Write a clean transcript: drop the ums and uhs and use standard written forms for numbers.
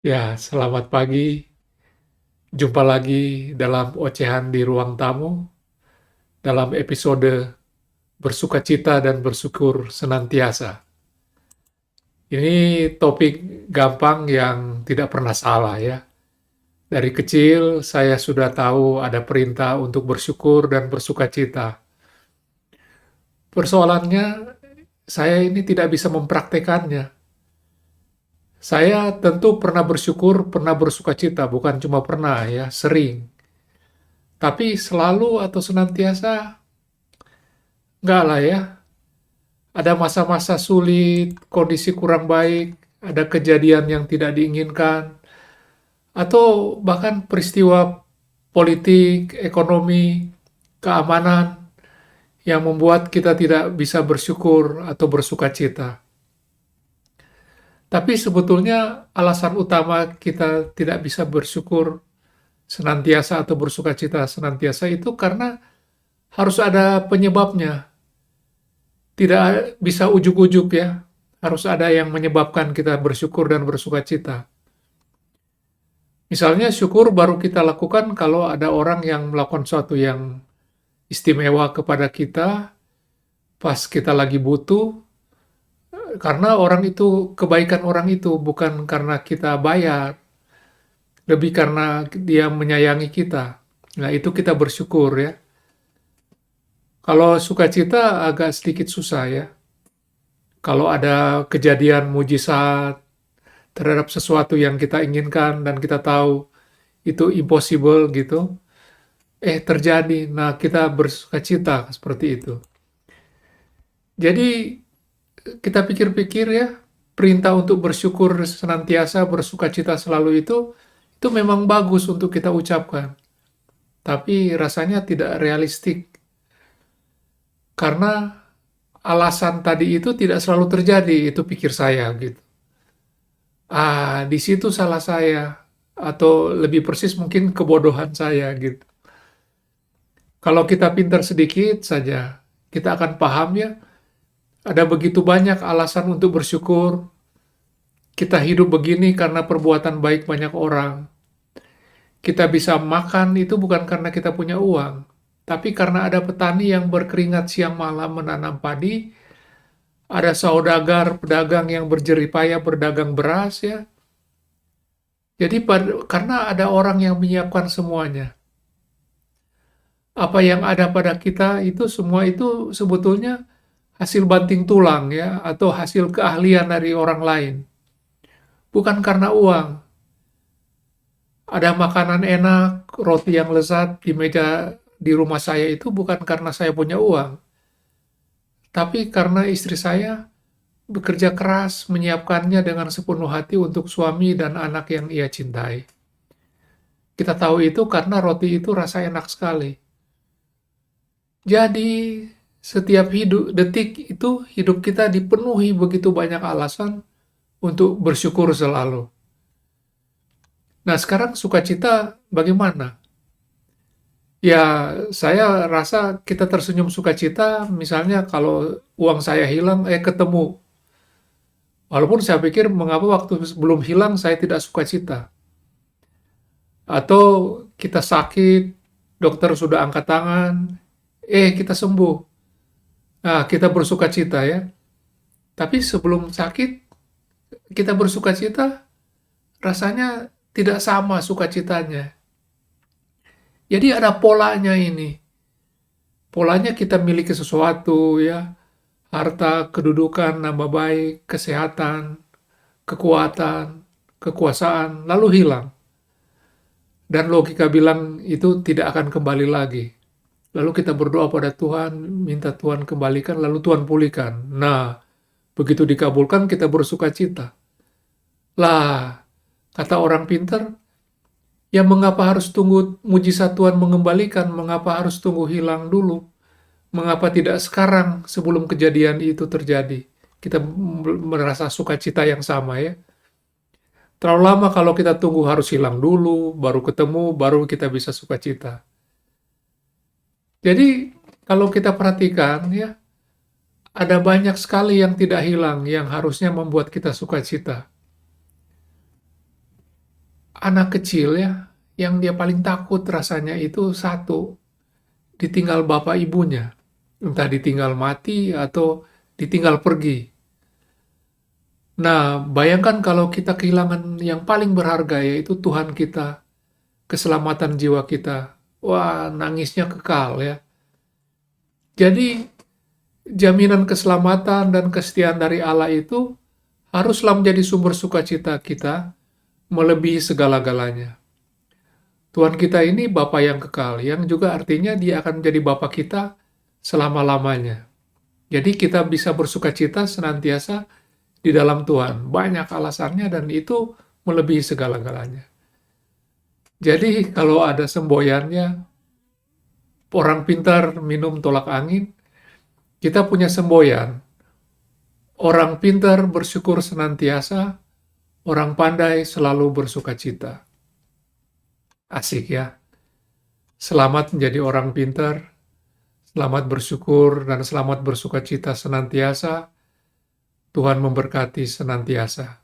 Ya, selamat pagi. Jumpa lagi dalam ocehan di ruang tamu, dalam episode bersukacita dan bersyukur senantiasa. Ini topik gampang yang tidak pernah salah ya. Dari kecil saya sudah tahu ada perintah untuk bersyukur dan bersukacita. Persoalannya, saya ini tidak bisa mempraktekannya. Saya tentu pernah bersyukur, pernah bersukacita, bukan cuma pernah ya, sering. Tapi selalu atau senantiasa, enggak lah ya. Ada masa-masa sulit, kondisi kurang baik, ada kejadian yang tidak diinginkan, atau bahkan peristiwa politik, ekonomi, keamanan yang membuat kita tidak bisa bersyukur atau bersukacita. Tapi sebetulnya alasan utama kita tidak bisa bersyukur senantiasa atau bersukacita senantiasa itu karena harus ada penyebabnya. Tidak bisa ujuk-ujuk ya. Harus ada yang menyebabkan kita bersyukur dan bersukacita. Misalnya syukur baru kita lakukan kalau ada orang yang melakukan sesuatu yang istimewa kepada kita pas kita lagi butuh, karena orang itu, kebaikan orang itu bukan karena kita bayar, lebih karena dia menyayangi kita. Nah, itu kita bersyukur ya. Kalau sukacita agak sedikit susah ya. Kalau ada kejadian mujizat terhadap sesuatu yang kita inginkan dan kita tahu itu impossible gitu, terjadi. Nah, kita bersukacita seperti itu. Jadi, kita pikir-pikir ya, perintah untuk bersyukur senantiasa, bersukacita selalu itu memang bagus untuk kita ucapkan. Tapi rasanya tidak realistik. Karena alasan tadi itu tidak selalu terjadi, itu pikir saya gitu. Di situ salah saya. Atau lebih persis mungkin kebodohan saya gitu. Kalau kita pintar sedikit saja, kita akan paham ya, ada begitu banyak alasan untuk bersyukur. Kita hidup begini karena perbuatan baik banyak orang. Kita bisa makan itu bukan karena kita punya uang, tapi karena ada petani yang berkeringat siang malam menanam padi, ada saudagar, pedagang yang berjeripaya berdagang beras ya. Jadi karena ada orang yang menyiapkan semuanya. Apa yang ada pada kita itu semua itu sebetulnya hasil banting tulang ya, atau hasil keahlian dari orang lain. Bukan karena uang. Ada makanan enak, roti yang lezat di meja di rumah saya itu bukan karena saya punya uang, tapi karena istri saya bekerja keras menyiapkannya dengan sepenuh hati untuk suami dan anak yang ia cintai. Kita tahu itu karena roti itu rasa enak sekali. Jadi, setiap detik itu hidup kita dipenuhi begitu banyak alasan untuk bersyukur selalu. Nah, sekarang sukacita bagaimana? Ya, saya rasa kita tersenyum sukacita misalnya kalau uang saya hilang, ketemu. Walaupun saya pikir mengapa waktu sebelum hilang saya tidak sukacita. Atau kita sakit, dokter sudah angkat tangan, kita sembuh. Nah, kita bersukacita ya. Tapi sebelum sakit, kita bersukacita, rasanya tidak sama sukacitanya. Jadi ada polanya ini. Polanya kita miliki sesuatu ya, harta, kedudukan, nama baik, kesehatan, kekuatan, kekuasaan, lalu hilang. Dan logika bilang itu tidak akan kembali lagi. Lalu kita berdoa pada Tuhan, minta Tuhan kembalikan, lalu Tuhan pulihkan. Nah, begitu dikabulkan kita bersukacita. Lah, kata orang pintar, ya mengapa harus tunggu mujizat Tuhan mengembalikan, mengapa harus tunggu hilang dulu? Mengapa tidak sekarang sebelum kejadian itu terjadi? Kita merasa sukacita yang sama ya. Terlalu lama kalau kita tunggu harus hilang dulu, baru ketemu, baru kita bisa sukacita. Jadi kalau kita perhatikan ya, ada banyak sekali yang tidak hilang yang harusnya membuat kita sukacita. anak kecil ya, yang dia paling takut rasanya itu satu, ditinggal bapak ibunya. Entah ditinggal mati atau ditinggal pergi. Nah, bayangkan kalau kita kehilangan yang paling berharga, yaitu Tuhan kita, keselamatan jiwa kita. Wah, nangisnya kekal ya. Jadi, jaminan keselamatan dan kesetiaan dari Allah itu haruslah menjadi sumber sukacita kita melebihi segala-galanya. Tuhan kita ini Bapa yang kekal, yang juga artinya Dia akan menjadi Bapa kita selama-lamanya. Jadi kita bisa bersukacita senantiasa di dalam Tuhan. Banyak alasannya dan itu melebihi segala-galanya. Jadi kalau ada semboyannya, orang pintar minum tolak angin, kita punya semboyan. Orang pintar bersyukur senantiasa, orang pandai selalu bersukacita. Asik ya. Selamat menjadi orang pintar, selamat bersyukur, dan selamat bersukacita senantiasa. Tuhan memberkati senantiasa.